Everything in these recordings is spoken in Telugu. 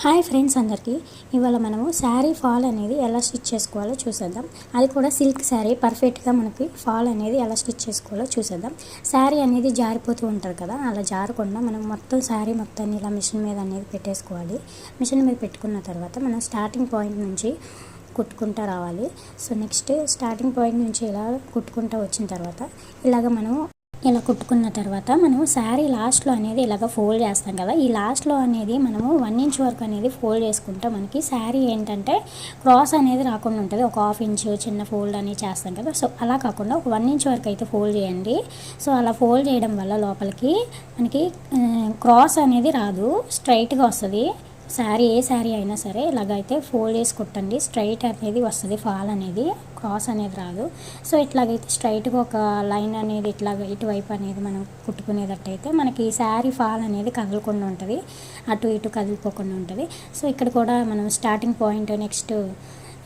హాయ్ ఫ్రెండ్స్ అందరికీ ఇవాళ మనము శారీ ఫాల్ అనేది ఎలా స్టిచ్ చేసుకోవాలో చూసేద్దాం. అది కూడా సిల్క్ శారీ పర్ఫెక్ట్గా మనకి ఫాల్ అనేది ఎలా స్టిచ్ చేసుకోవాలో చూసేద్దాం. శారీ అనేది జారిపోతూ ఉంటుంది కదా, అలా జారకుండా మనం మొత్తం శారీ మొత్తాన్ని ఇలా మిషన్ మీద అనేది పెట్టేసుకోవాలి. మిషన్ మీద పెట్టుకున్న తర్వాత మనం స్టార్టింగ్ పాయింట్ నుంచి కుట్టుకుంటూ రావాలి. సో నెక్స్ట్ స్టార్టింగ్ పాయింట్ నుంచి ఇలా కుట్టుకుంటూ వచ్చిన తర్వాత ఇలాగ మనం ఇలా కుట్టుకున్న తర్వాత మనం శారీ లాస్ట్లో అనేది ఇలాగ ఫోల్డ్ చేస్తాం కదా, ఈ లాస్ట్లో అనేది మనము 1 ఇంచ్ వరకు అనేది ఫోల్డ్ చేసుకుంటే మనకి శారీ ఏంటంటే క్రాస్ అనేది రాకుండా ఉంటుంది. ఒక 1/2 ఇంచ్ చిన్న ఫోల్డ్ అనేది చేస్తాం కదా, సో అలా కాకుండా ఒక 1 ఇంచ్ వరకు అయితే ఫోల్డ్ చేయండి. సో అలా ఫోల్డ్ చేయడం వల్ల లోపలికి మనకి క్రాస్ అనేది రాదు, స్ట్రైట్గా వస్తుంది. ఏ శారీ అయినా సరే ఇలాగైతే ఫోల్డ్ చేసి కుట్టండి, స్ట్రైట్ అనేది వస్తుంది, ఫాల్ అనేది క్రాస్ అనేది రాదు. సో ఇట్లాగైతే స్ట్రైట్గా ఒక లైన్ అనేది ఇట్లాగ ఇటువైపు అనేది మనం కుట్టుకునేటట్టయితే మనకి శారీ ఫాల్ అనేది కదలకుండా ఉంటుంది, అటు ఇటు కదిలిపోకుండా ఉంటుంది. సో ఇక్కడ కూడా మనం స్టార్టింగ్ పాయింట్ నెక్స్ట్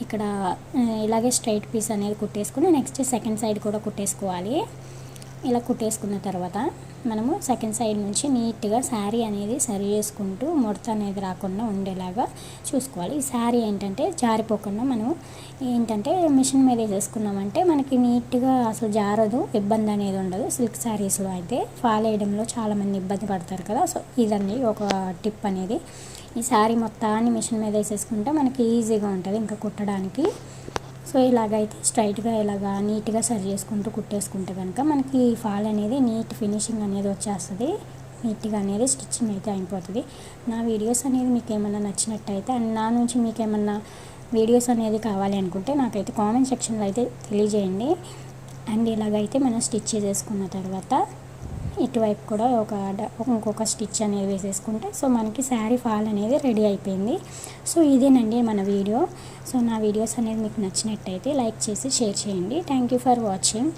ఇక్కడ ఇలాగే స్ట్రైట్ పీస్ అనేది కుట్టేసుకుని నెక్స్ట్ సెకండ్ సైడ్ కూడా కుట్టేసుకోవాలి. ఇలా కుట్టేసుకున్న తర్వాత మనము సెకండ్ సైడ్ నుంచి నీట్గా శారీ అనేది సరి చేసుకుంటూ ముడత అనేది రాకుండా ఉండేలాగా చూసుకోవాలి. ఈ శారీ ఏంటంటే జారిపోకుండా మనం ఏంటంటే మిషన్ మీద వేసేసుకున్నామంటే మనకి నీట్గా అసలు జారదు, ఇబ్బంది అనేది ఉండదు. సిల్క్ శారీస్లో అయితే ఫాల్ వేయడంలో చాలామంది ఇబ్బంది పడతారు కదా, సో ఇదండి ఒక టిప్ అనేది. ఈ శారీ మొత్తాన్ని మిషన్ మీద వేసేసుకుంటే మనకి ఈజీగా ఉంటుంది ఇంకా కుట్టడానికి. సో ఇలాగైతే స్ట్రైట్గా ఇలాగా నీట్గా సరి చేసుకుంటూ కుట్టేసుకుంటే కనుక మనకి ఫాల్ అనేది నీట్ ఫినిషింగ్ అనేది వచ్చేస్తుంది, నీట్గా అనేది స్టిచ్చింగ్ అయితే అయిపోతుంది. నా వీడియోస్ అనేది మీకు ఏమన్నా నచ్చినట్టయితే అండ్ నా నుంచి మీకు ఏమన్నా వీడియోస్ అనేది కావాలి అనుకుంటే నాకైతే కామెంట్ సెక్షన్లో అయితే తెలియజేయండి. అండ్ ఇలాగైతే మనం స్టిచ్ చేసుకున్న తర్వాత ఇటువైపు కూడా ఇంకొక స్టిచ్ అనేది వేసేసుకుంటే సో మనకి శారీ ఫాల్ అనేది రెడీ అయిపోయింది. సో ఇదేనండి మన వీడియో. సో నా వీడియోస్ అనేది మీకు నచ్చినట్టయితే లైక్ చేసి షేర్ చేయండి. Thank you for watching.